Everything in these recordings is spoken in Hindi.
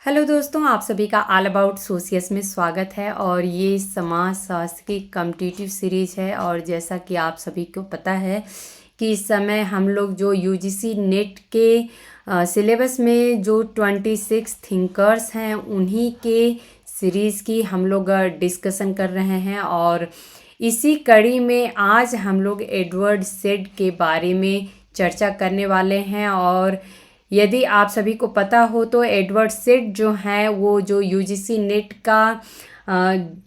हेलो दोस्तों, आप सभी का ऑल अबाउट सोशियस में स्वागत है। और ये समाज शास्त्र की कॉम्पिटिटिव सीरीज है। और जैसा कि आप सभी को पता है कि इस समय हम लोग जो यूजीसी नेट के सिलेबस में जो 26 थिंकर्स हैं उन्हीं के सीरीज़ की हम लोग डिस्कशन कर रहे हैं। और इसी कड़ी में आज हम लोग एडवर्ड सेड के बारे में चर्चा करने वाले हैं। और यदि आप सभी को पता हो तो एडवर्ड सेड जो हैं वो जो यूजीसी नेट का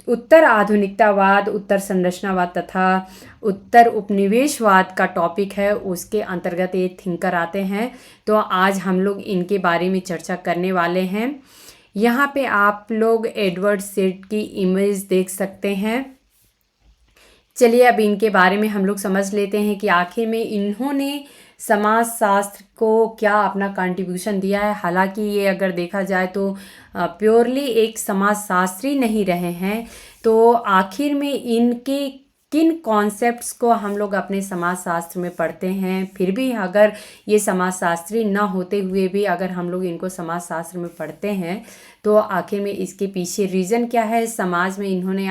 उत्तर आधुनिकतावाद, उत्तर संरचनावाद तथा उत्तर उपनिवेशवाद का टॉपिक है, उसके अंतर्गत ये थिंकर आते हैं। तो आज हम लोग इनके बारे में चर्चा करने वाले हैं। यहाँ पे आप लोग एडवर्ड सेड की इमेज देख सकते हैं। चलिए अब इनके बारे में हम लोग समझ लेते हैं कि आखिर में इन्होंने समाज शास्त्र को क्या अपना कंट्रीब्यूशन दिया है। हालांकि ये अगर देखा जाए तो प्योरली एक समाज शास्त्री नहीं रहे हैं। तो आखिर में इनके किन कॉन्सेप्ट्स को हम लोग अपने समाज शास्त्र में पढ़ते हैं, फिर भी अगर ये समाज शास्त्री ना होते हुए भी अगर हम लोग इनको समाज शास्त्र में पढ़ते हैं तो आखिर में इसके पीछे रीज़न क्या है, समाज में इन्होंने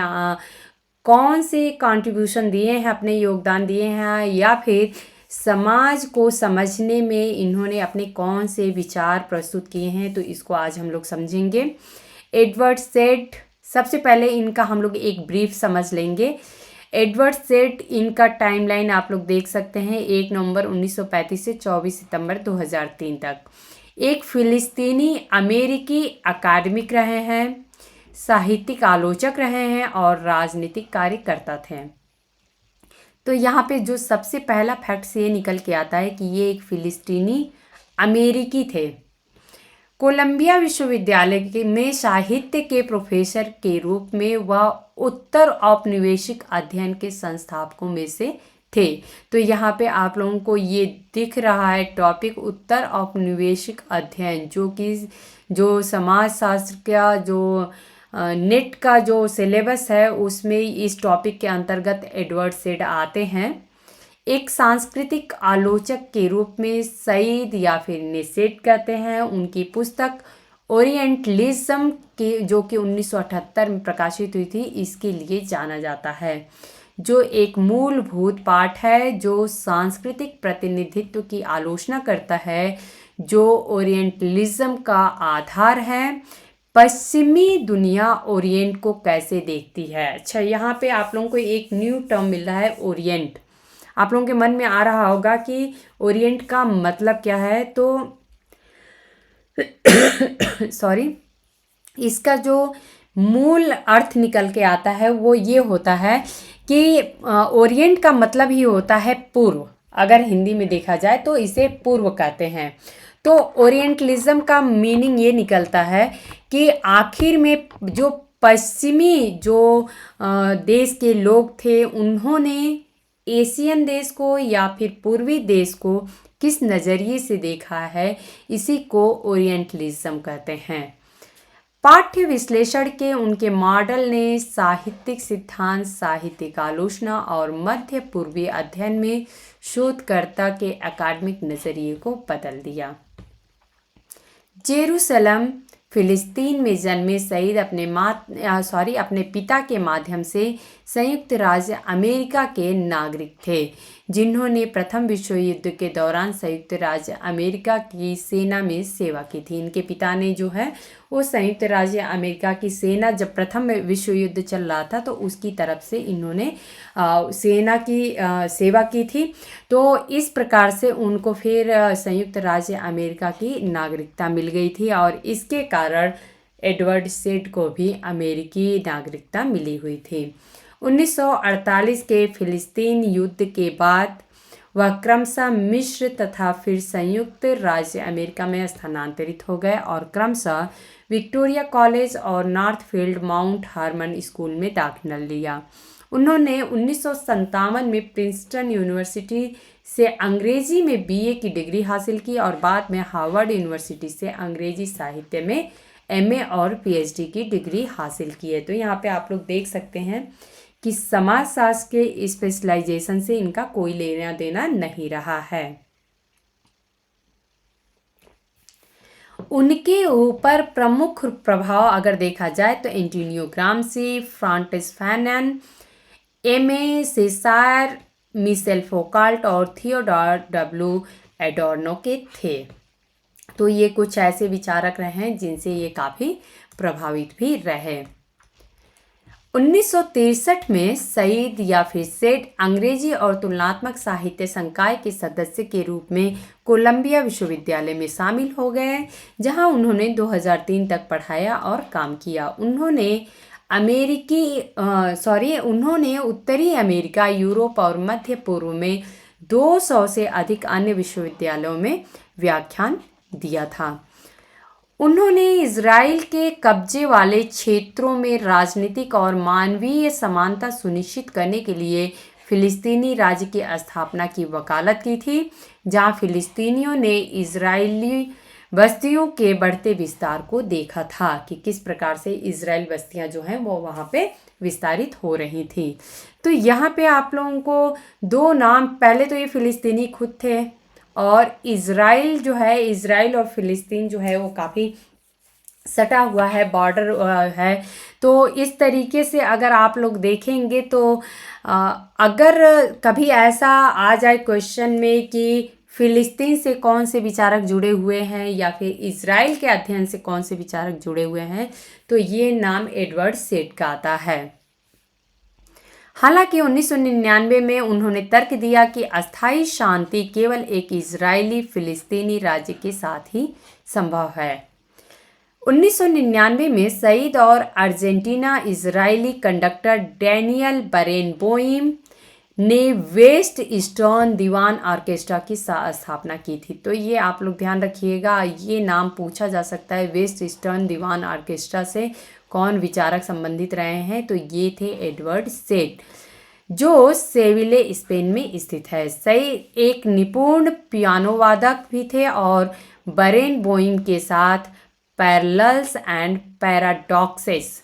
कौन से कंट्रीब्यूशन दिए हैं, अपने योगदान दिए हैं, या फिर समाज को समझने में इन्होंने अपने कौन से विचार प्रस्तुत किए हैं, तो इसको आज हम लोग समझेंगे। एडवर्ड सेड, सबसे पहले इनका हम लोग एक ब्रीफ समझ लेंगे। एडवर्ड सेड, इनका टाइमलाइन आप लोग देख सकते हैं, 1 नवंबर 1935 से 24 सितंबर 2003 तक एक फिलिस्तीनी अमेरिकी अकादमिक रहे हैं, साहित्यिक आलोचक रहे हैं और राजनीतिक कार्यकर्ता थे। तो यहाँ पे जो सबसे पहला फैक्ट से ये निकल के आता है कि ये एक फिलिस्तीनी अमेरिकी थे। कोलंबिया विश्वविद्यालय में साहित्य के प्रोफेसर के रूप में वह उत्तर औपनिवेशिक अध्ययन के संस्थापकों में से थे। तो यहाँ पे आप लोगों को ये दिख रहा है टॉपिक, उत्तर औपनिवेशिक अध्ययन, जो कि जो समाज शास्त्र का जो नेट का जो सिलेबस है उसमें इस टॉपिक के अंतर्गत एडवर्ड सेड आते हैं। एक सांस्कृतिक आलोचक के रूप में सईद या फिर निसेट कहते हैं। उनकी पुस्तक ओरिएंटलिज्म के जो कि 1978 में प्रकाशित हुई थी, इसके लिए जाना जाता है, जो एक मूलभूत पाठ है जो सांस्कृतिक प्रतिनिधित्व की आलोचना करता है, जो ओरिएंटलिज्म का आधार है। पश्चिमी दुनिया ओरिएंट को कैसे देखती है। अच्छा, यहाँ पे आप लोगों को एक न्यू टर्म मिल रहा है, ओरिएंट। आप लोगों के मन में आ रहा होगा कि ओरिएंट का मतलब क्या है। तो सॉरी, इसका जो मूल अर्थ निकल के आता है वो ये होता है कि ओरिएंट का मतलब ही होता है पूर्व। अगर हिंदी में देखा जाए तो इसे पूर्व कहते हैं। तो ओरिएंटलिज्म का मीनिंग ये निकलता है कि आखिर में जो पश्चिमी जो देश के लोग थे उन्होंने एशियन देश को या फिर पूर्वी देश को किस नज़रिए से देखा है, इसी को ओरिएंटलिज्म कहते हैं। पाठ्य विश्लेषण के उनके मॉडल ने साहित्यिक सिद्धांत, साहित्यिक आलोचना और मध्य पूर्वी अध्ययन में शोधकर्ता के अकादमिक नज़रिए को बदल दिया। जेरूसलम फिलिस्तीन में जन्मे सईद अपने पिता के माध्यम से संयुक्त राज्य अमेरिका के नागरिक थे, जिन्होंने प्रथम विश्व युद्ध के दौरान संयुक्त राज्य अमेरिका की सेना में सेवा की थी। इनके पिता ने जो है वो संयुक्त राज्य अमेरिका की सेना, जब प्रथम विश्व युद्ध चल रहा था तो उसकी तरफ से इन्होंने सेना की सेवा की थी। तो इस प्रकार से उनको फिर संयुक्त राज्य अमेरिका की नागरिकता मिल गई थी और इसके कारण एडवर्ड सेड को भी अमेरिकी नागरिकता मिली हुई थी। 1948 के फिलिस्तीन युद्ध के बाद वह क्रमशः मिस्र तथा फिर संयुक्त राज्य अमेरिका में स्थानांतरित हो गए और क्रमशः विक्टोरिया कॉलेज और नॉर्थफील्ड माउंट हर्मन स्कूल में दाखिला लिया। उन्होंने 1957 में प्रिंसटन यूनिवर्सिटी से अंग्रेजी में बीए की डिग्री हासिल की और बाद में हार्वर्ड यूनिवर्सिटी से अंग्रेजी साहित्य में एमए और पीएचडी की डिग्री हासिल की है। तो यहाँ पे आप लोग देख सकते हैं कि समाजशास्त्र के स्पेशलाइजेशन से इनका कोई लेना देना नहीं रहा है। उनके ऊपर प्रमुख प्रभाव अगर देखा जाए तो एंटोनियो ग्राम्सी, फ्रांसिस फैनन, एमे सेसार, मिशेल फोकाल्ट और थियोडोर डब्ल्यू एडोर्नो के थे। तो ये कुछ ऐसे विचारक रहे हैं जिनसे ये काफ़ी प्रभावित भी रहे। 1963 में सईद या फिर सेठ अंग्रेजी और तुलनात्मक साहित्य संकाय के सदस्य के रूप में कोलंबिया विश्वविद्यालय में शामिल हो गए, जहां उन्होंने 2003 तक पढ़ाया और काम किया। उन्होंने उत्तरी अमेरिका, यूरोप और मध्य पूर्व में 200 से अधिक अन्य विश्वविद्यालयों में व्याख्यान दिया था। उन्होंने इजराइल के कब्जे वाले क्षेत्रों में राजनीतिक और मानवीय समानता सुनिश्चित करने के लिए फिलिस्तीनी राज्य की स्थापना की वकालत की थी, जहां फिलिस्तीनियों ने इजरायली बस्तियों के बढ़ते विस्तार को देखा था कि किस प्रकार से इजराइल बस्तियां जो हैं वो वहाँ पे विस्तारित हो रही थी। तो यहाँ पे आप लोगों को दो नाम, पहले तो ये फिलिस्तीनी खुद थे और इजराइल जो है, इजराइल और फिलिस्तीन जो है वो काफ़ी सटा हुआ है, बॉर्डर है। तो इस तरीके से अगर आप लोग देखेंगे तो अगर कभी ऐसा आ जाए क्वेश्चन में कि फिलिस्तीन से कौन से विचारक जुड़े हुए हैं या फिर इजराइल के अध्ययन से कौन से विचारक जुड़े हुए हैं, तो ये नाम एडवर्ड सेड का आता है। हालांकि 1999 में उन्होंने तर्क दिया कि अस्थायी शांति केवल एक इजरायली फिलिस्तीनी राज्य के साथ ही संभव है। 1999 में सईद और अर्जेंटीना इजरायली कंडक्टर डैनियल बरेनबोइम ने वेस्ट ईस्टर्न दीवान ऑर्केस्ट्रा की स्थापना की थी। तो ये आप लोग ध्यान रखिएगा, ये नाम पूछा जा सकता है, वेस्ट ईस्टर्न दीवान ऑर्केस्ट्रा से कौन विचारक संबंधित रहे हैं, तो ये थे एडवर्ड सेड, जो सेविले स्पेन में स्थित है। सईद एक निपुण पियानो वादक भी थे और बरेनबोइम के साथ parallels and paradoxes,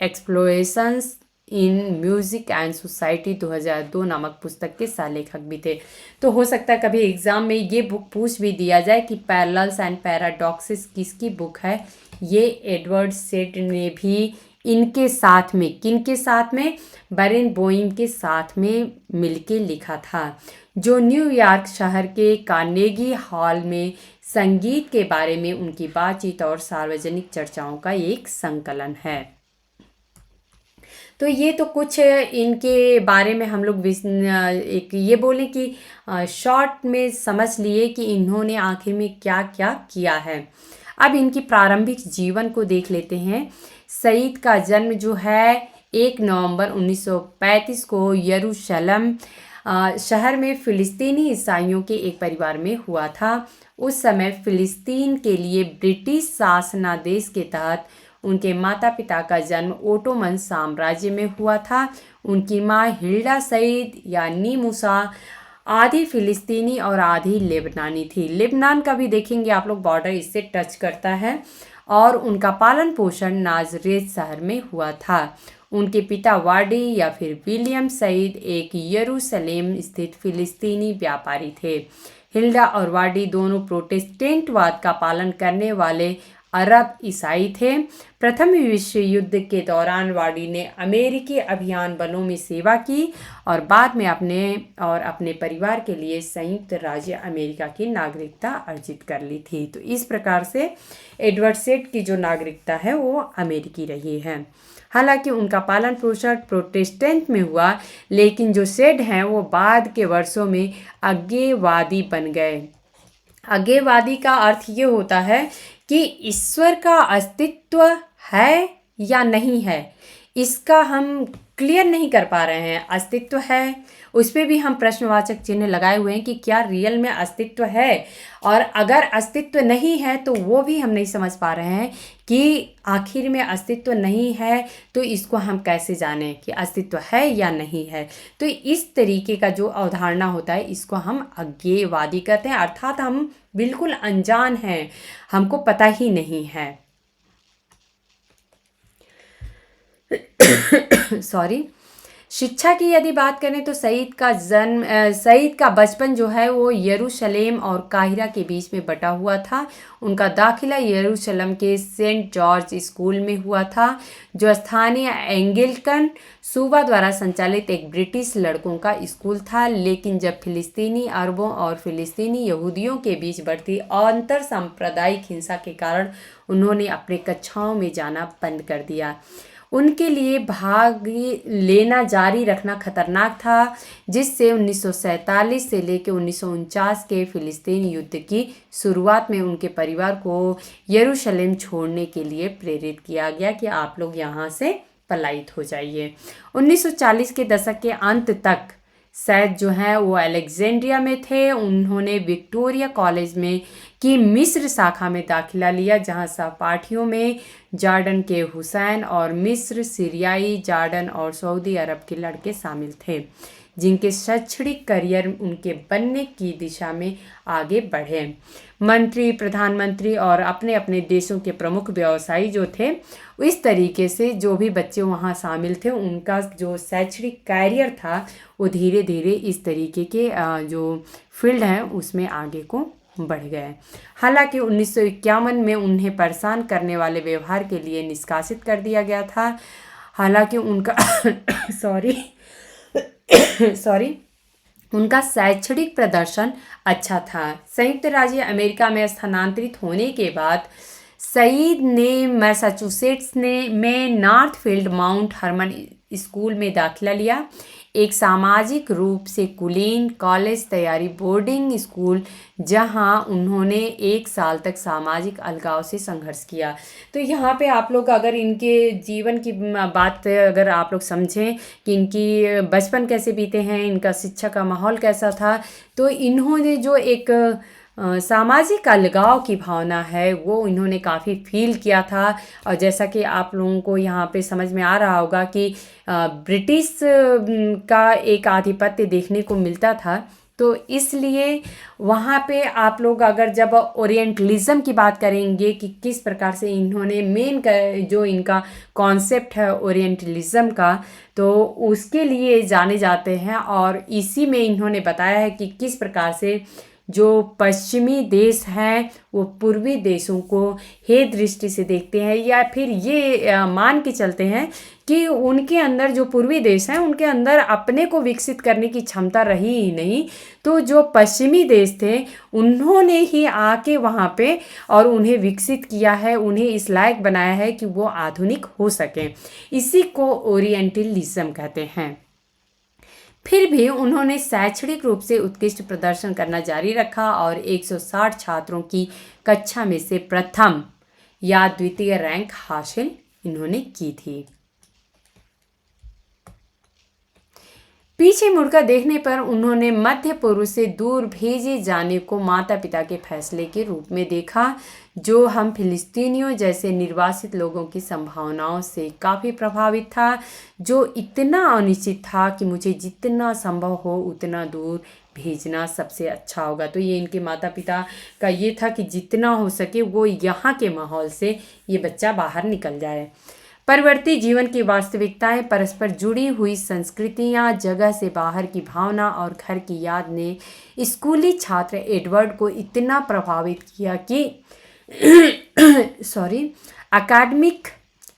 explorations in music and society 2002 नामक पुस्तक के सहलेखक भी थे। तो हो सकता है कभी एग्जाम में ये बुक पूछ भी दिया जाए कि पैरेलल्स एंड पैराडॉक्सेस किसकी बुक है। ये एडवर्ड सेड ने भी इनके साथ में, किनके साथ में, बरेनबोइम के साथ में मिलके लिखा था, जो न्यूयॉर्क शहर के कार्नेगी हॉल में संगीत के बारे में उनकी बातचीत और सार्वजनिक चर्चाओं का एक संकलन है। तो ये तो कुछ इनके बारे में हम लोग एक ये बोले कि शॉर्ट में समझ लिए कि इन्होंने आखिर में क्या क्या किया है। अब इनकी प्रारंभिक जीवन को देख लेते हैं। सईद का जन्म जो है 1 नवंबर 1935 को यरूशलेम शहर में फिलिस्तीनी ईसाइयों के एक परिवार में हुआ था। उस समय फिलिस्तीन के लिए ब्रिटिश शासनादेश के तहत उनके माता पिता का जन्म ओटोमन साम्राज्य में हुआ था। उनकी माँ हिल्डा सईद यानी मूसा आधी फिलिस्तीनी और आधी लेबनानी थी। लेबनान का भी देखेंगे आप लोग, बॉर्डर इससे टच करता है। और उनका पालन पोषण नाजरेत शहर में हुआ था। उनके पिता वाडी या फिर विलियम सईद एक यरूशलेम स्थित फिलिस्तीनी व्यापारी थे। हिल्डा और वाडी दोनों प्रोटेस्टेंटवाद का पालन करने वाले अरब ईसाई थे। प्रथम विश्व युद्ध के दौरान वाडी ने अमेरिकी अभियान बलों में सेवा की और बाद में अपने परिवार के लिए संयुक्त राज्य अमेरिका की नागरिकता अर्जित कर ली थी। तो इस प्रकार से एडवर्ड सेड की जो नागरिकता है वो अमेरिकी रही है। हालांकि उनका पालन पोषण प्रोटेस्टेंट में हुआ, लेकिन जो सेड हैं वो बाद के वर्षों में अज्ञेयवादी बन गए। अज्ञेयवादी का अर्थ ये होता है कि ईश्वर का अस्तित्व है या नहीं है, इसका हम क्लियर नहीं कर पा रहे हैं। अस्तित्व है, उस पर भी हम प्रश्नवाचक चिन्ह लगाए हुए हैं कि क्या रियल में अस्तित्व है, और अगर अस्तित्व नहीं है तो वो भी हम नहीं समझ पा रहे हैं कि आखिर में अस्तित्व नहीं है तो इसको हम कैसे जानें कि अस्तित्व है या नहीं है। तो इस तरीके का जो अवधारणा होता है इसको हम अज्ञेयवादी कहते हैं, अर्थात हम बिल्कुल अनजान हैं, हमको पता ही नहीं है। सॉरी। शिक्षा की यदि बात करें तो सईद का बचपन जो है वो यरूशलेम और काहिरा के बीच में बटा हुआ था। उनका दाखिला यरूशलेम के सेंट जॉर्ज स्कूल में हुआ था, जो स्थानीय एंग्लिकन सूबा द्वारा संचालित एक ब्रिटिश लड़कों का स्कूल था। लेकिन जब फिलिस्तीनी अरबों और फिलिस्तीनी यहूदियों के बीच बढ़ती अंतर सांप्रदायिक हिंसा के कारण उन्होंने अपने कक्षाओं में जाना बंद कर दिया। उनके लिए भाग लेना जारी रखना खतरनाक था, जिससे 1947 से लेकर 1949 के फिलिस्तीन युद्ध की शुरुआत में उनके परिवार को यरूशलेम छोड़ने के लिए प्रेरित किया गया कि आप लोग यहाँ से पलायित हो जाइए। 1940 के दशक के अंत तक सैद जो हैं वो अलेक्जेंड्रिया में थे। उन्होंने विक्टोरिया कॉलेज में की मिस्र शाखा में दाखिला लिया, जहां सहपाठियों में जॉर्डन के हुसैन और मिस्र, सीरियाई, जॉर्डन और सऊदी अरब के लड़के शामिल थे, जिनके शैक्षणिक करियर उनके बनने की दिशा में आगे बढ़े। मंत्री, प्रधानमंत्री और अपने अपने देशों के प्रमुख व्यवसायी जो थे, इस तरीके से जो भी बच्चे वहाँ शामिल थे उनका जो शैक्षणिक कैरियर था वो धीरे धीरे इस तरीके के जो फील्ड हैं उसमें आगे को बढ़ गए। हालांकि 1951 में उन्हें परेशान करने वाले व्यवहार के लिए निष्कासित कर दिया गया था। हालांकि उनका सॉरी सॉरी उनका शैक्षणिक प्रदर्शन अच्छा था। संयुक्त राज्य अमेरिका में स्थानांतरित होने के बाद सईद ने मैसाचुसेट्स में नॉर्थफील्ड माउंट हर्मन स्कूल में दाखिला लिया, एक सामाजिक रूप से कुलीन कॉलेज तैयारी बोर्डिंग स्कूल, जहां उन्होंने 1 साल तक सामाजिक अलगाव से संघर्ष किया। तो यहाँ पे आप लोग अगर इनके जीवन की बात अगर आप लोग समझें कि इनकी बचपन कैसे बीते हैं, इनका शिक्षा का माहौल कैसा था, तो इन्होंने जो एक सामाजिक अलगाव की भावना है वो इन्होंने काफ़ी फील किया था। और जैसा कि आप लोगों को यहाँ पे समझ में आ रहा होगा कि ब्रिटिश का एक आधिपत्य देखने को मिलता था, तो इसलिए वहाँ पे आप लोग अगर जब ओरिएंटलिज्म की बात करेंगे कि किस प्रकार से इन्होंने जो इनका कॉन्सेप्ट है ओरिएंटलिज्म का, तो उसके लिए जाने जाते हैं। और इसी में इन्होंने बताया है कि किस प्रकार से जो पश्चिमी देश हैं वो पूर्वी देशों को हे दृष्टि से देखते हैं, या फिर ये मान के चलते हैं कि उनके अंदर जो पूर्वी देश हैं उनके अंदर अपने को विकसित करने की क्षमता रही ही नहीं। तो जो पश्चिमी देश थे उन्होंने ही आके वहाँ पे और उन्हें विकसित किया है, उन्हें इस लायक बनाया है कि वो आधुनिक हो सकें। इसी को ओरिएंटलिज्म कहते हैं। फिर भी उन्होंने शैक्षणिक रूप से उत्कृष्ट प्रदर्शन करना जारी रखा और 160 छात्रों की कक्षा में से प्रथम या द्वितीय रैंक हासिल इन्होंने की थी। पीछे मुड़कर देखने पर उन्होंने मध्य पूर्व से दूर भेजे जाने को माता पिता के फैसले के रूप में देखा, जो हम फिलिस्तीनियों जैसे निर्वासित लोगों की संभावनाओं से काफ़ी प्रभावित था, जो इतना अनिश्चित था कि मुझे जितना संभव हो उतना दूर भेजना सबसे अच्छा होगा। तो ये इनके माता पिता का ये था कि जितना हो सके वो यहाँ के माहौल से ये बच्चा बाहर निकल जाए। परिवर्ती जीवन की वास्तविकताएं, परस्पर जुड़ी हुई संस्कृतियां, जगह से बाहर की भावना और घर की याद ने स्कूली छात्र एडवर्ड को इतना प्रभावित किया कि अकादमिक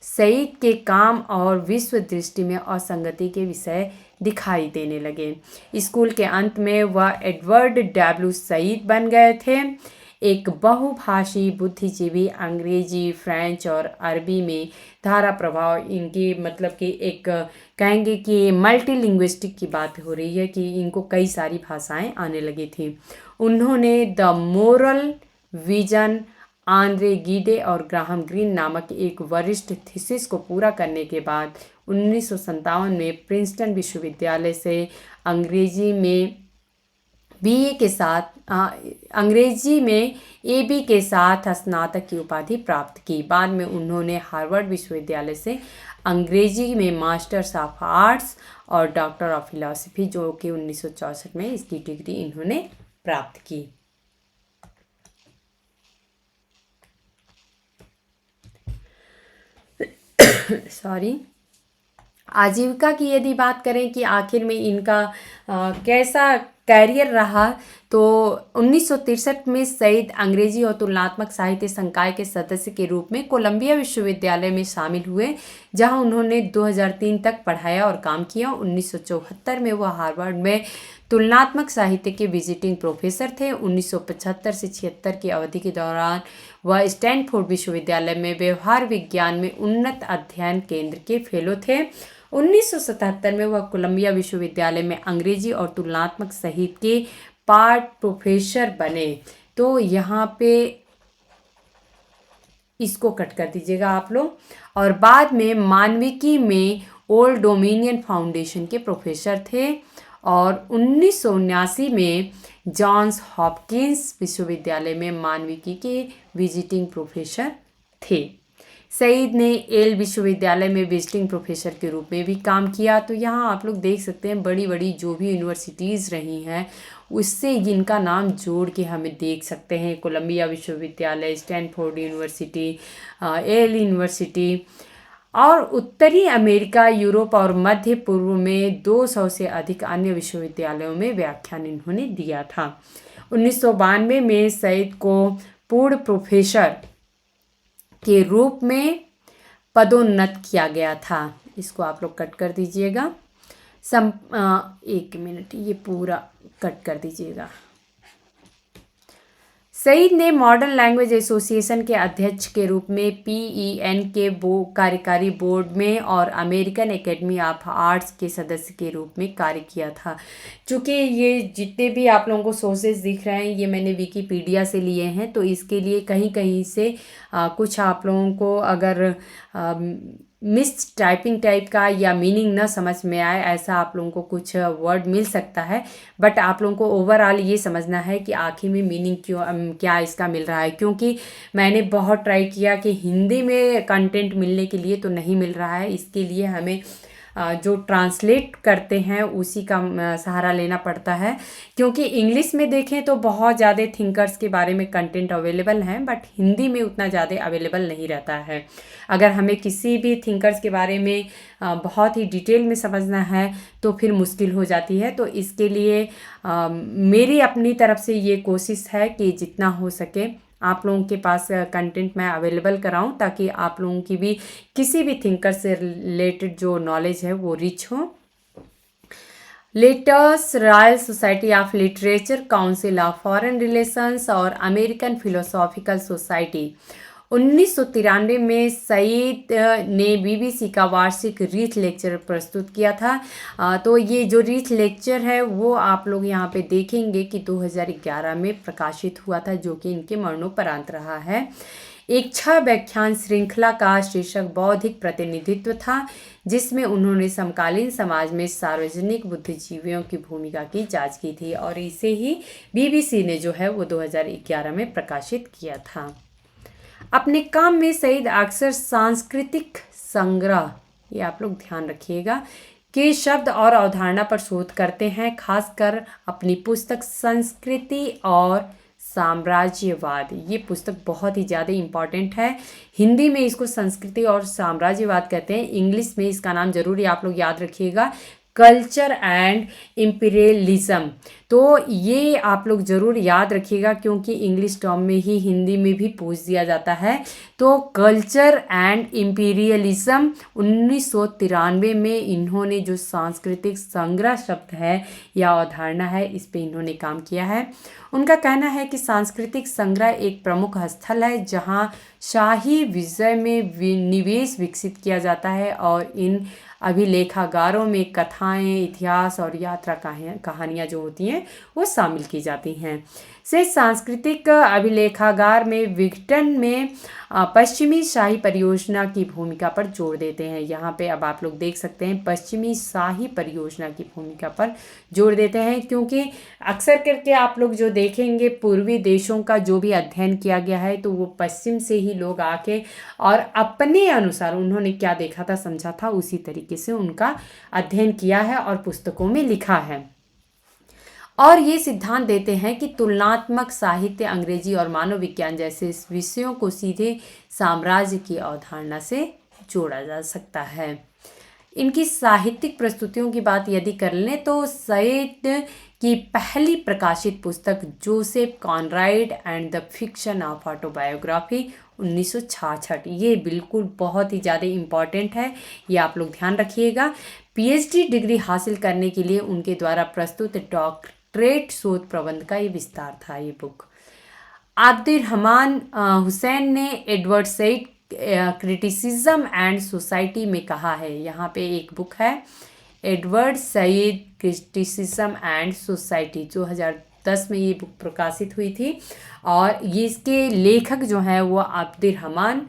सईद के काम और विश्व दृष्टि में असंगति के विषय दिखाई देने लगे। स्कूल के अंत में वह एडवर्ड डब्ल्यू सईद बन गए थे, एक बहुभाषी बुद्धिजीवी। अंग्रेजी, फ्रेंच और अरबी में धारा प्रभाव इनकी, मतलब कि एक कहेंगे कि मल्टीलिंग्विस्टिक की बात हो रही है कि इनको कई सारी भाषाएं आने लगी थी। उन्होंने द मोरल विजन, आंद्रे गीडे और ग्राहम ग्रीन नामक एक वरिष्ठ थीसिस को पूरा करने के बाद 1957 में प्रिंसटन विश्वविद्यालय से अंग्रेजी में एबी के साथ स्नातक की उपाधि प्राप्त की। बाद में उन्होंने हार्वर्ड विश्वविद्यालय से अंग्रेजी में मास्टर्स ऑफ आर्ट्स और डॉक्टर ऑफ फिलॉसफी, जो कि 1964 में इसकी डिग्री इन्होंने प्राप्त की। आजीविका की यदि बात करें कि आखिर में इनका कैसा कैरियर रहा, तो 1963 में सईद अंग्रेजी और तुलनात्मक साहित्य संकाय के सदस्य के रूप में कोलंबिया विश्वविद्यालय में शामिल हुए, जहां उन्होंने 2003 तक पढ़ाया और काम किया। 1974 में वह हार्वर्ड में तुलनात्मक साहित्य के विजिटिंग प्रोफेसर थे। 1975 से 76 की अवधि के दौरान वह स्टैनफोर्ड विश्वविद्यालय में व्यवहार विज्ञान में उन्नत अध्ययन केंद्र के फेलो थे। 1977 में वह कोलंबिया विश्वविद्यालय में अंग्रेजी और तुलनात्मक साहित्य के पार्ट प्रोफेसर बने। तो यहाँ पे इसको कट कर दीजिएगा आप लोग। और बाद में मानविकी में ओल्ड डोमिनियन फाउंडेशन के प्रोफेसर थे और 1979 में जॉन्स हॉपकिंस विश्वविद्यालय में मानविकी के विजिटिंग प्रोफेसर थे। सईद ने येल विश्वविद्यालय में विजिटिंग प्रोफेसर के रूप में भी काम किया। तो यहाँ आप लोग देख सकते हैं बड़ी बड़ी जो भी यूनिवर्सिटीज़ रही हैं उससे इनका नाम जोड़ के हमें देख सकते हैं। कोलंबिया विश्वविद्यालय, स्टैनफोर्ड यूनिवर्सिटी, येल यूनिवर्सिटी और उत्तरी अमेरिका, यूरोप और मध्य पूर्व में 200 से अधिक अन्य विश्वविद्यालयों में व्याख्यान इन्होंने दिया था। 1992 में सईद को पूर्ण प्रोफेसर के रूप में पदोन्नत किया गया था। इसको आप लोग कट कर दीजिएगा। एक मिनट, ये पूरा कट कर दीजिएगा। सईद ने मॉडर्न लैंग्वेज एसोसिएशन के अध्यक्ष के रूप में PEN के कार्यकारी बोर्ड में और अमेरिकन एकेडमी ऑफ आर्ट्स के सदस्य के रूप में कार्य किया था। चूँकि ये जितने भी आप लोगों को सोर्सेज दिख रहे हैं ये मैंने विकीपीडिया से लिए हैं, तो इसके लिए कहीं कहीं से कुछ आप लोगों को अगर मिस टाइपिंग टाइप का या मीनिंग न समझ में आए, ऐसा आप लोगों को कुछ वर्ड मिल सकता है। बट आप लोगों को ओवरऑल ये समझना है कि आखिर में मीनिंग क्या इसका मिल रहा है, क्योंकि मैंने बहुत ट्राई किया कि हिंदी में कंटेंट मिलने के लिए तो नहीं मिल रहा है। इसके लिए हमें जो ट्रांसलेट करते हैं उसी का सहारा लेना पड़ता है, क्योंकि इंग्लिश में देखें तो बहुत ज़्यादा थिंकर्स के बारे में कंटेंट अवेलेबल हैं, बट हिंदी में उतना ज़्यादा अवेलेबल नहीं रहता है। अगर हमें किसी भी थिंकर्स के बारे में बहुत ही डिटेल में समझना है तो फिर मुश्किल हो जाती है। तो इसके लिए मेरी अपनी तरफ से ये कोशिश है कि जितना हो सके आप लोगों के पास कंटेंट मैं अवेलेबल कराऊं, ताकि आप लोगों की भी किसी भी थिंकर से रिलेटेड जो नॉलेज है वो रिच हो। Letters, royal society of literature, council of foreign relations और अमेरिकन फिलोसॉफिकल सोसाइटी। 1993 में सईद ने BBC का वार्षिक रीथ लेक्चर प्रस्तुत किया था। तो ये जो रीथ लेक्चर है वो आप लोग यहाँ पे देखेंगे कि 2011 में प्रकाशित हुआ था, जो कि इनके मरणोपरांत रहा है। एक 6 व्याख्यान श्रृंखला का शीर्षक बौद्धिक प्रतिनिधित्व था, जिसमें उन्होंने समकालीन समाज में सार्वजनिक बुद्धिजीवियों की भूमिका की जांच की थी और इसे ही BBC ने जो है वो 2011 में प्रकाशित किया था। अपने काम में सईद अक्सर सांस्कृतिक संग्रह, ये आप लोग ध्यान रखिएगा, के शब्द और अवधारणा पर शोध करते हैं। खासकर अपनी पुस्तक संस्कृति और साम्राज्यवाद, ये पुस्तक बहुत ही ज़्यादा इम्पॉर्टेंट है। हिंदी में इसको संस्कृति और साम्राज्यवाद कहते हैं, इंग्लिश में इसका नाम जरूर आप लोग याद रखिएगा, कल्चर एंड इम्पीरियलिज्म। तो ये आप लोग ज़रूर याद रखिएगा, क्योंकि इंग्लिश टर्म में ही हिंदी में भी पूछ दिया जाता है। तो कल्चर एंड इम्पीरियलिज्म 1993 में इन्होंने जो सांस्कृतिक संग्रह शब्द है या अवधारणा है, इस पे इन्होंने काम किया है। उनका कहना है कि सांस्कृतिक संग्रह एक प्रमुख स्थल है जहाँ शाही विषय में निवेश विकसित किया जाता है और इन अभिलेखागारों में कथाएं, इतिहास और यात्रा कहानियाँ जो होती हैं वो शामिल की जाती हैं। से सांस्कृतिक अभिलेखागार में विघटन में पश्चिमी शाही परियोजना की भूमिका पर जोर देते हैं। यहाँ पे अब आप लोग देख सकते हैं पश्चिमी शाही परियोजना की भूमिका पर जोर देते हैं, क्योंकि अक्सर करके आप लोग जो देखेंगे पूर्वी देशों का जो भी अध्ययन किया गया है तो वो पश्चिम से ही लोग आके और अपने अनुसार उन्होंने क्या देखा था, समझा था, उसी तरीके से उनका अध्ययन किया है और पुस्तकों में लिखा है। और ये सिद्धांत देते हैं कि तुलनात्मक साहित्य, अंग्रेजी और मानव विज्ञान जैसे विषयों को सीधे साम्राज्य की अवधारणा से जोड़ा जा सकता है। इनकी साहित्यिक प्रस्तुतियों की बात यदि कर लें तो सईद की पहली प्रकाशित पुस्तक Joseph Conrad and the fiction of autobiography 1966, ये बिल्कुल बहुत ही ज़्यादा इम्पॉर्टेंट है, ये आप लोग ध्यान रखिएगा। पीएचडी डिग्री हासिल करने के लिए उनके द्वारा प्रस्तुत डॉक्टरेट शोध प्रबंध का ये विस्तार था ये बुक। अब्दुर्रहमान हुसैन ने Edward Said criticism and society में कहा है, यहाँ पे एक बुक है Edward Said criticism and society, 2010 में ये बुक प्रकाशित हुई थी और ये इसके लेखक जो हैं वो अब्दुर्रहमान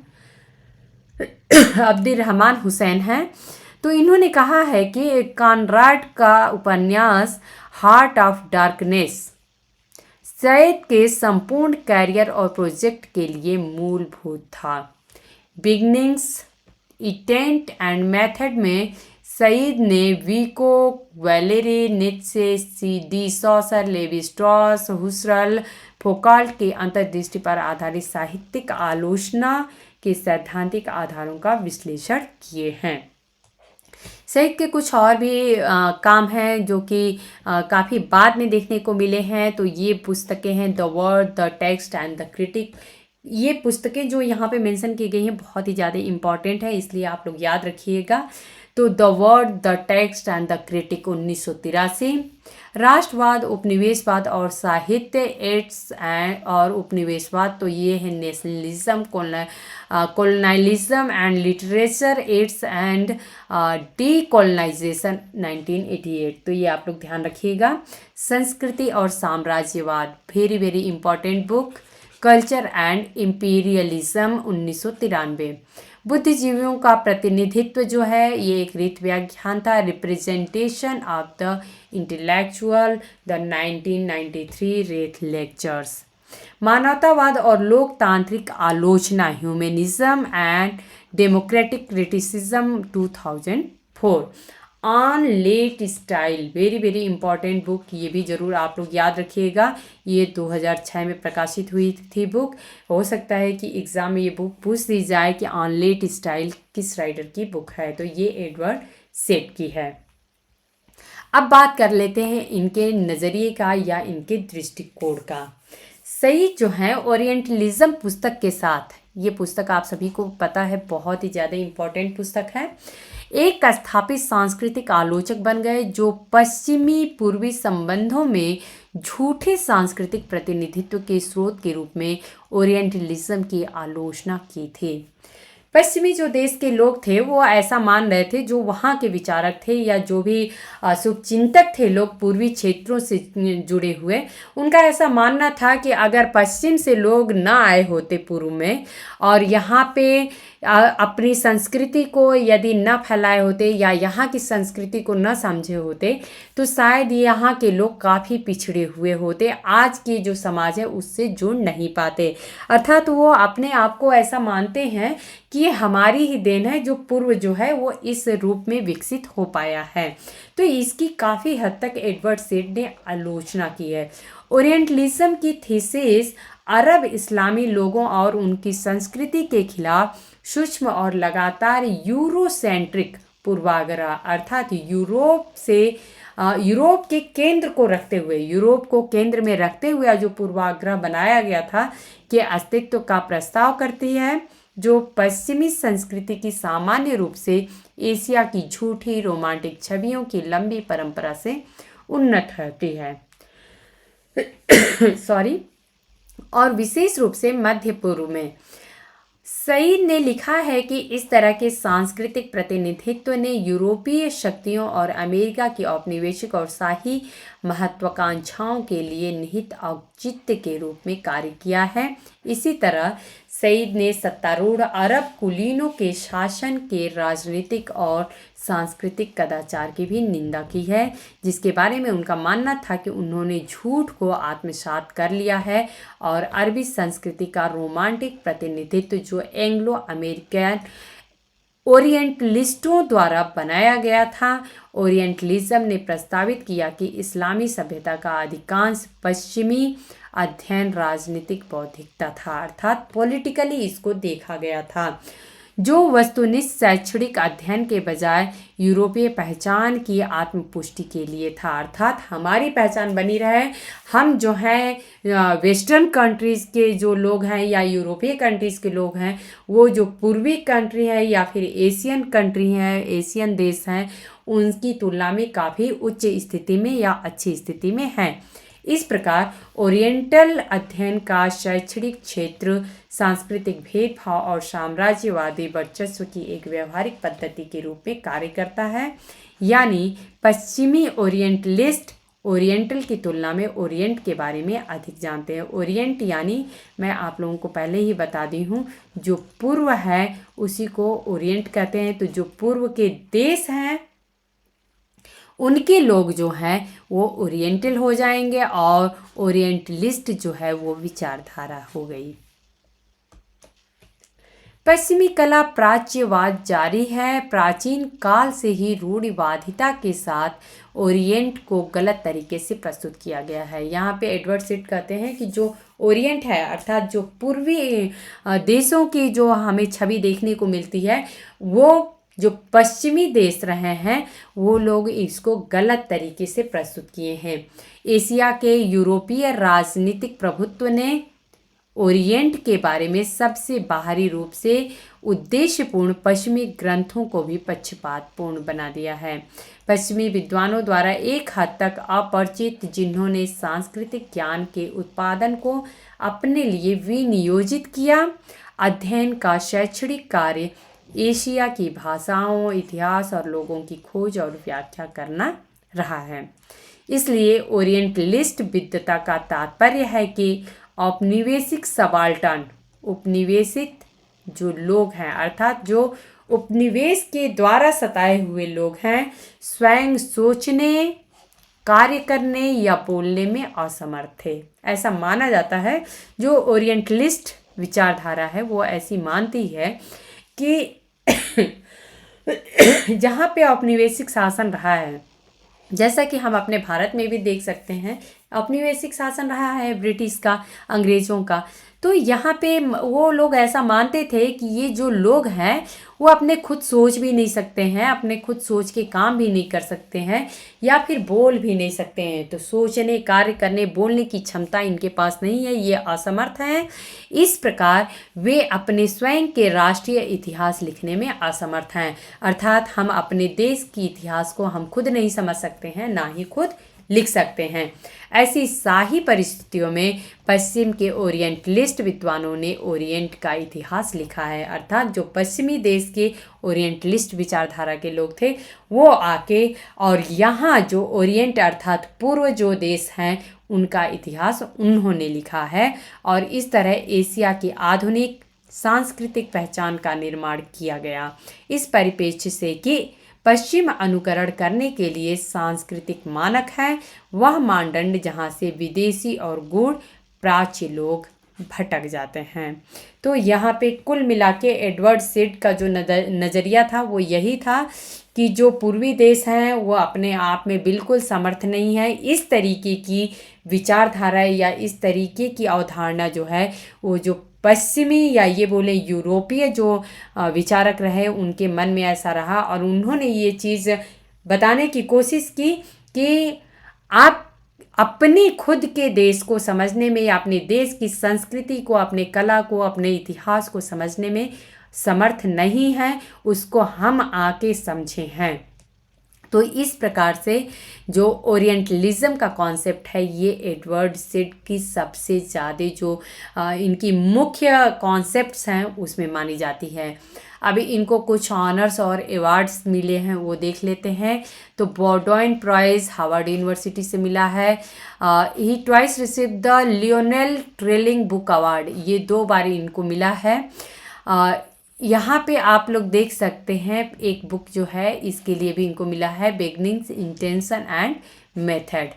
हुसैन हैं। तो इन्होंने कहा है कि कॉनराड का उपन्यास हार्ट ऑफ डार्कनेस सईद के संपूर्ण कैरियर और प्रोजेक्ट के लिए मूलभूत था। बिगनिंग्स, इंटेंट एंड मेथड में सईद ने Vico, Valery, Nietzsche, C D. Saussure, Levi Strauss, Husserl, Foucault की अंतर्दृष्टि पर आधारित साहित्यिक आलोचना के सैद्धांतिक आधारों का विश्लेषण किए हैं। सईद के कुछ और भी काम हैं जो कि काफ़ी बाद में देखने को मिले हैं। तो ये पुस्तकें हैं the word, the text and the critic. ये पुस्तकें जो यहाँ पे मेंशन की गई हैं बहुत ही ज़्यादा इम्पॉर्टेंट है, इसलिए आप लोग याद रखिएगा। तो the word, the text and the critic 1983, राष्ट्रवाद, उपनिवेशवाद और साहित्य, एड्स एंड और उपनिवेशवाद, तो ये है nationalism, colonialism and literature, Yeats and decolonization 1988, तो ये आप लोग ध्यान रखिएगा। संस्कृति और साम्राज्यवाद, very very important book, culture and imperialism 1993, बुद्धिजीवियों का प्रतिनिधित्व जो है ये एक रीत व्याख्यान था, representation of the intellectual, the 1993 Reith lectures, मानवतावाद और लोकतांत्रिक आलोचना, humanism and democratic criticism 2004, on late style, very very important book, ये भी ज़रूर आप लोग याद रखिएगा। ये 2006 में प्रकाशित हुई थी बुक। हो सकता है कि एग्ज़ाम में ये बुक पूछ दी जाए कि ऑन लेट स्टाइल किस राइटर की बुक है, तो ये एडवर्ड सईद की है। अब बात कर लेते हैं इनके नज़रिए का या इनके दृष्टिकोण का। सईद जो है ओरिएंटलिज्म पुस्तक के साथ, ये पुस्तक आप सभी को पता है बहुत ही ज़्यादा इम्पोर्टेंट पुस्तक है, एक स्थापित सांस्कृतिक आलोचक बन गए जो पश्चिमी पूर्वी संबंधों में झूठे सांस्कृतिक प्रतिनिधित्व के स्रोत के रूप में ओरिएंटलिज्म की आलोचना की थी। पश्चिमी जो देश के लोग थे वो ऐसा मान रहे थे, जो वहाँ के विचारक थे या जो भी शुभचिंतक थे लोग पूर्वी क्षेत्रों से जुड़े हुए, उनका ऐसा मानना था कि अगर पश्चिम से लोग ना आए होते पूर्व में और यहाँ पे अपनी संस्कृति को यदि न फैलाए होते या यहाँ की संस्कृति को न समझे होते तो शायद यहाँ के लोग काफ़ी पिछड़े हुए होते, आज की जो समाज है उससे जुड़ नहीं पाते। अर्थात वो अपने आप को ऐसा मानते हैं कि ये हमारी ही देन है जो पूर्व जो है वो इस रूप में विकसित हो पाया है। तो इसकी काफ़ी हद तक एडवर्ड सईद ने आलोचना की है। ओरिएंटलिज्म की थीसिस अरब इस्लामी लोगों और उनकी संस्कृति के खिलाफ सूक्ष्म और लगातार यूरोसेंट्रिक पूर्वाग्रह, अर्थात यूरोप के केंद्र को रखते हुए, यूरोप को केंद्र में रखते हुए जो पूर्वाग्रह बनाया गया था के अस्तित्व का प्रस्ताव करती है, जो पश्चिमी संस्कृति की सामान्य रूप से एशिया की झूठी रोमांटिक छवियों की लंबी परंपरा से उन्नत होती है सॉरी, और विशेष रूप से मध्य पूर्व में। सईद ने लिखा है कि इस तरह के सांस्कृतिक प्रतिनिधित्व ने यूरोपीय शक्तियों और अमेरिका की औपनिवेशिक और शाही महत्वाकांक्षाओं के लिए निहित औचित्य के रूप में कार्य किया है। इसी तरह सईद ने सत्तारूढ़ अरब कुलीनों के शासन के राजनीतिक और सांस्कृतिक कदाचार की भी निंदा की है, जिसके बारे में उनका मानना था कि उन्होंने झूठ को आत्मसात कर लिया है और अरबी संस्कृति का रोमांटिक प्रतिनिधित्व जो एंग्लो अमेरिकन ओरिएंटलिस्टों द्वारा बनाया गया था। ओरिएंटलिज्म ने प्रस्तावित किया कि इस्लामी सभ्यता का अधिकांश पश्चिमी अध्ययन राजनीतिक बौद्धिकता था, अर्थात पॉलिटिकली इसको देखा गया था। जो वस्तुनिष्ठ शैक्षणिक अध्ययन के बजाय यूरोपीय पहचान की आत्मपुष्टि के लिए था। अर्थात हमारी पहचान बनी रहे, हम जो हैं वेस्टर्न कंट्रीज़ के जो लोग हैं या यूरोपीय कंट्रीज़ के लोग हैं, वो जो पूर्वी कंट्री है या फिर एशियन कंट्री हैं, एशियन देश हैं, उनकी तुलना में काफ़ी उच्च स्थिति में या अच्छी स्थिति में हैं। इस प्रकार ओरिएंटल अध्ययन का शैक्षणिक क्षेत्र सांस्कृतिक भेदभाव और साम्राज्यवादी वर्चस्व की एक व्यवहारिक पद्धति के रूप में कार्य करता है। यानी पश्चिमी ओरिएंटलिस्ट ओरिएंटल की तुलना में ओरिएंट के बारे में अधिक जानते हैं। ओरिएंट यानी मैं आप लोगों को पहले ही बता दी हूँ, जो पूर्व है उसी को ओरिएंट कहते हैं। तो जो पूर्व के देश हैं उनके लोग जो हैं वो ओरिएंटल हो जाएंगे और ओरिएंटलिस्ट जो है वो विचारधारा हो गई। पश्चिमी कला प्राच्यवाद जारी है। प्राचीन काल से ही रूढ़िवादिता के साथ ओरिएंट को गलत तरीके से प्रस्तुत किया गया है। यहाँ पे एडवर्ड सिड कहते हैं कि जो ओरिएंट है अर्थात जो पूर्वी देशों की जो हमें छवि देखने को मिलती है, वो जो पश्चिमी देश रहे हैं वो लोग इसको गलत तरीके से प्रस्तुत किए हैं। एशिया के यूरोपीय राजनीतिक प्रभुत्व ने ओरिएंट के बारे में सबसे बाहरी रूप से उद्देश्यपूर्ण पश्चिमी ग्रंथों को भी पक्षपातपूर्ण बना दिया है। पश्चिमी विद्वानों द्वारा एक हद तक अपरिचित जिन्होंने सांस्कृतिक ज्ञान के उत्पादन को अपने लिए विनियोजित किया। अध्ययन का शैक्षणिक कार्य एशिया की भाषाओं, इतिहास और लोगों की खोज और व्याख्या करना रहा है। इसलिए ओरिएंटलिस्ट विद्वता का तात्पर्य है कि औपनिवेशिक सबाल्टर्न, उपनिवेशित जो लोग हैं अर्थात जो उपनिवेश के द्वारा सताए हुए लोग हैं, स्वयं सोचने, कार्य करने या बोलने में असमर्थ थे। ऐसा माना जाता है। जो ओरिएंटलिस्ट विचारधारा है वो ऐसी मानती है कि जहाँ पे औपनिवेशिक शासन रहा है, जैसा कि हम अपने भारत में भी देख सकते हैं, औपनिवेशिक शासन रहा है ब्रिटिश का, अंग्रेज़ों का, तो यहाँ पे वो लोग ऐसा मानते थे कि ये जो लोग हैं वो अपने खुद सोच भी नहीं सकते हैं, अपने खुद सोच के काम भी नहीं कर सकते हैं या फिर बोल भी नहीं सकते हैं। तो सोचने, कार्य करने, बोलने की क्षमता इनके पास नहीं है, ये असमर्थ हैं। इस प्रकार वे अपने स्वयं के राष्ट्रीय इतिहास लिखने में असमर्थ हैं। अर्थात हम अपने देश की इतिहास को हम खुद नहीं समझ सकते हैं, ना ही खुद लिख सकते हैं। ऐसी शाही परिस्थितियों में पश्चिम के ओरिएंटलिस्ट विद्वानों ने ओरिएंट का इतिहास लिखा है। अर्थात जो पश्चिमी देश के ओरिएंटलिस्ट विचारधारा के लोग थे वो आके और यहाँ जो ओरिएंट अर्थात पूर्व जो देश हैं उनका इतिहास उन्होंने लिखा है और इस तरह एशिया की आधुनिक सांस्कृतिक पहचान का निर्माण किया गया। इस परिप्रेक्ष्य से कि पश्चिम अनुकरण करने के लिए सांस्कृतिक मानक है वह मानदंड जहाँ से विदेशी और गूढ़ प्राच्य लोग भटक जाते हैं। तो यहाँ पे कुल मिला के एडवर्ड सिड का जो नज़रिया था वो यही था कि जो पूर्वी देश हैं वो अपने आप में बिल्कुल समर्थ नहीं है। इस तरीके की विचारधारा या इस तरीके की अवधारणा जो है वो जो पश्चिमी या ये बोले यूरोपीय जो विचारक रहे उनके मन में ऐसा रहा और उन्होंने ये चीज़ बताने की कोशिश की कि आप अपने खुद के देश को समझने में या अपने देश की संस्कृति को, अपने कला को, अपने इतिहास को समझने में समर्थ नहीं हैं, उसको हम आके समझे हैं। तो इस प्रकार से जो ओरिएंटलिज्म का कॉन्सेप्ट है ये एडवर्ड सिड की सबसे ज़्यादा जो इनकी मुख्य कॉन्सेप्ट्स हैं उसमें मानी जाती है। अभी इनको कुछ ऑनर्स और अवार्ड्स मिले हैं वो देख लेते हैं। तो बॉर्डोइन प्राइज़ हार्वर्ड यूनिवर्सिटी से मिला है। He twice received the Lionel Trilling book award, ये 2 बार इनको मिला है। यहाँ पे आप लोग देख सकते हैं एक बुक जो है इसके लिए भी इनको मिला है, beginnings, intention and method.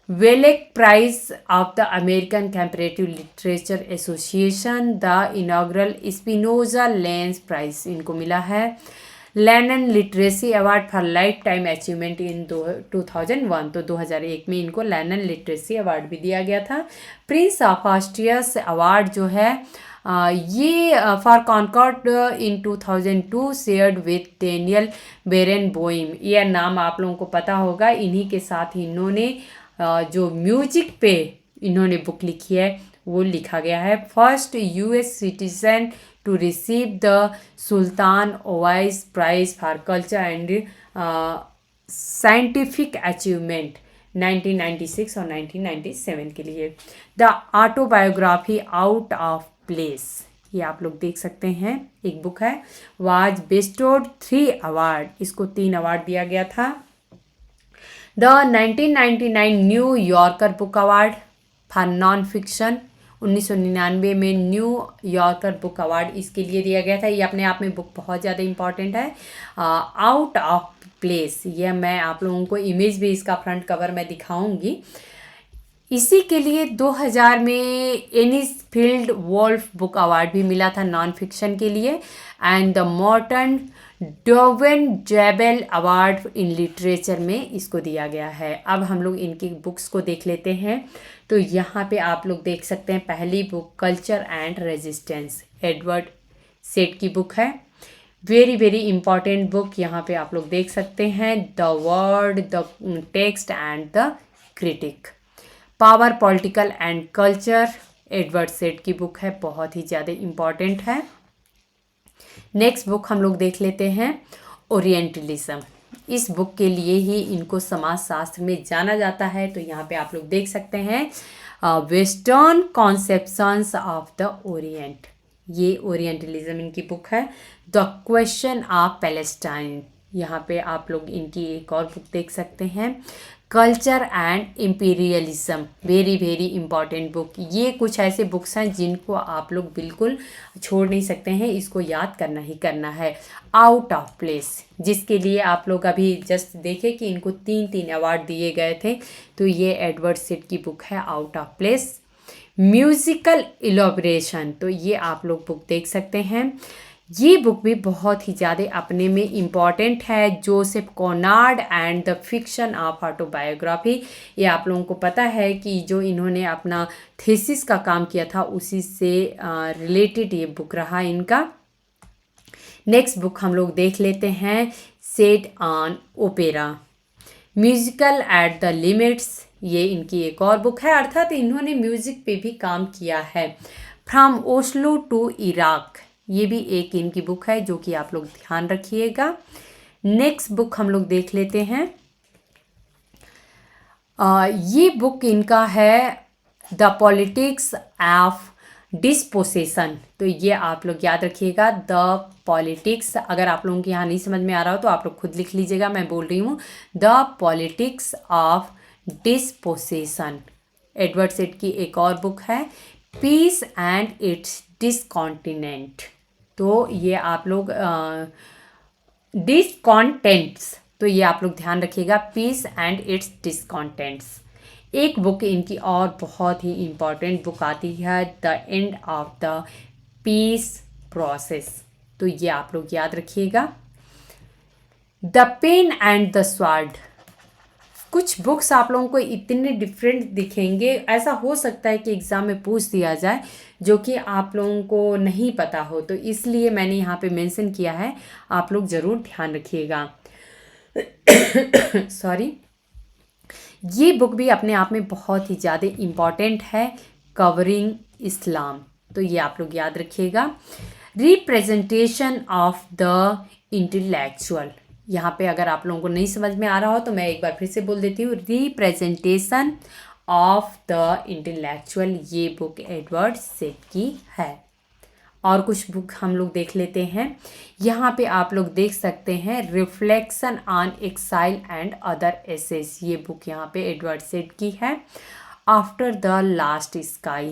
Wellek prize of the American comparative literature association, the inaugural Spinoza lens prize इनको मिला है। Lannan literacy award for lifetime achievement in 2001, तो 2001 में इनको लैनन लिटरेसी अवार्ड भी दिया गया था। प्रिंस ऑफ ऑस्ट्रियस अवार्ड जो है ये for Concord in 2002 shared with Daniel Barenboim. यह नाम आप लोगों को पता होगा। इन्हीं के साथ इन्होंने जो म्यूजिक पे इन्होंने बुक लिखी है वो लिखा गया है। First US citizen to receive the Sultan Owais prize for culture and scientific achievement 1996 और 1997 के लिए। The autobiography out of place, ये आप लोग देख सकते हैं, एक बुक है। वाज बेस्टोड 3 अवार्ड, इसको 3 अवार्ड दिया गया था। The 1999 new yorker book award for non fiction, 1999 में न्यू यॉर्कर बुक अवार्ड इसके लिए दिया गया था। ये अपने आप में बुक बहुत ज़्यादा इंपॉर्टेंट है। आउट ऑफ प्लेस, यह मैं आप लोगों को इमेज भी इसका फ्रंट कवर में दिखाऊंगी। इसी के लिए 2000 में एनिसफील्ड वोल्फ बुक अवार्ड भी मिला था नॉन फिक्शन के लिए। And the Morton Dauwen Zabel award in literature में इसको दिया गया है। अब हम लोग इनकी बुक्स को देख लेते हैं। तो यहाँ पे आप लोग देख सकते हैं, पहली book culture and resistance, Edward Said की बुक है। वेरी वेरी इंपॉर्टेंट बुक, यहाँ पे आप लोग देख सकते हैं। The word, the text and the critic. Power, political and culture, Edward Said की बुक है, बहुत ही ज़्यादा इम्पॉर्टेंट है। नेक्स्ट बुक हम लोग देख लेते हैं, ओरिएंटलिज्म। इस बुक के लिए ही इनको समाजशास्त्र में जाना जाता है। तो यहाँ पे आप लोग देख सकते हैं, western conceptions of the Orient, ये ओरिएंटलिज्म इनकी बुक है। द क्वेश्चन ऑफ पैलेस्टाइन, यहाँ पे आप लोग इनकी एक और बुक देख सकते हैं, culture and imperialism, very very important book. ये कुछ ऐसे बुक्स हैं जिनको आप लोग बिल्कुल छोड़ नहीं सकते हैं, इसको याद करना ही करना है। आउट ऑफ प्लेस, जिसके लिए आप लोग अभी जस्ट देखे कि इनको 3 अवार्ड दिए गए थे, तो ये एडवर्ड सेड की बुक है, आउट ऑफ प्लेस। म्यूजिकल इलॉबरेशन, तो ये आप लोग बुक देख सकते हैं। ये बुक भी बहुत ही ज़्यादा अपने में इम्पॉर्टेंट है। Joseph Conrad and the fiction of autobiography, ये आप लोगों को पता है कि जो इन्होंने अपना थीसिस का काम किया था उसी से रिलेटेड ये बुक रहा इनका। नेक्स्ट बुक हम लोग देख लेते हैं, said on opera, musical at the limits, ये इनकी एक और बुक है, अर्थात इन्होंने म्यूजिक पे भी काम किया है। फ्रॉम ओस्लो टू इराक, ये भी एक इनकी बुक है जो कि आप लोग ध्यान रखिएगा। नेक्स्ट बुक हम लोग देख लेते हैं, ये बुक इनका है द पॉलिटिक्स ऑफ डिस्पोसेशन। तो ये आप लोग याद रखिएगा, द पॉलिटिक्स, अगर आप लोगों के यहाँ नहीं समझ में आ रहा हो तो आप लोग खुद लिख लीजिएगा, मैं बोल रही हूँ, the politics of dispossession. Edward Said की एक और बुक है, पीस एंड इट्स डिसकॉन्टिनेंट। तो ये आप लोग डिसकॉन्टेंट्स, तो ये आप लोग ध्यान रखिएगा, पीस एंड इट्स डिसकॉन्टेंट्स। एक बुक इनकी और बहुत ही इम्पॉर्टेंट बुक आती है, the end of the peace process, तो ये आप लोग याद रखिएगा। The pen and the sword, कुछ बुक्स आप लोगों को इतने डिफरेंट दिखेंगे, ऐसा हो सकता है कि एग्ज़ाम में पूछ दिया जाए जो कि आप लोगों को नहीं पता हो, तो इसलिए मैंने यहाँ पे मेंशन किया है, आप लोग ज़रूर ध्यान रखिएगा। सॉरी। ये बुक भी अपने आप में बहुत ही ज़्यादा इम्पॉर्टेंट है, कवरिंग इस्लाम, तो ये आप लोग याद रखिएगा। रिप्रेजेंटेशन ऑफ द इंटेलेक्चुअल, यहाँ पे अगर आप लोगों को नहीं समझ में आ रहा हो तो मैं एक बार फिर से बोल देती हूँ, रिप्रेजेंटेशन ऑफ द इंटेलेक्चुअल, ये बुक एडवर्ड सेड की है। और कुछ बुक हम लोग देख लेते हैं, यहाँ पे आप लोग देख सकते हैं, reflection on exile and other essays, ये बुक यहाँ पे एडवर्ड सेड की है। After the last sky,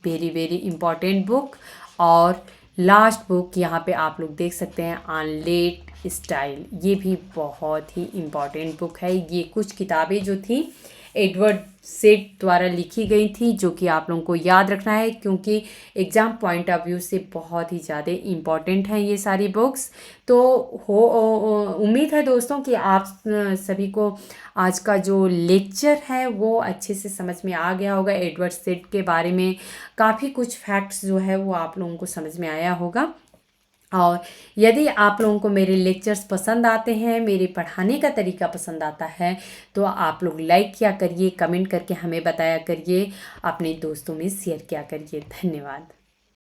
very very important book. और लास्ट बुक यहाँ पे आप लोग देख सकते हैं, ऑन लेट स्टाइल, ये भी बहुत ही इम्पॉर्टेंट बुक है। ये कुछ किताबें जो थी एडवर्ड सेड द्वारा लिखी गई थी, जो कि आप लोगों को याद रखना है क्योंकि एग्ज़ाम पॉइंट ऑफ व्यू से बहुत ही ज़्यादा इम्पॉर्टेंट हैं ये सारी बुक्स। तो उम्मीद है दोस्तों कि आप सभी को आज का जो लेक्चर है वो अच्छे से समझ में आ गया होगा। एडवर्ड सेड के बारे में काफ़ी कुछ फैक्ट्स जो है वो आप लोगों को समझ में आया होगा। और यदि आप लोगों को मेरे लेक्चर्स पसंद आते हैं, मेरे पढ़ाने का तरीका पसंद आता है, तो आप लोग लाइक किया करिए, कमेंट करके हमें बताया करिए, अपने दोस्तों में शेयर किया करिए। धन्यवाद।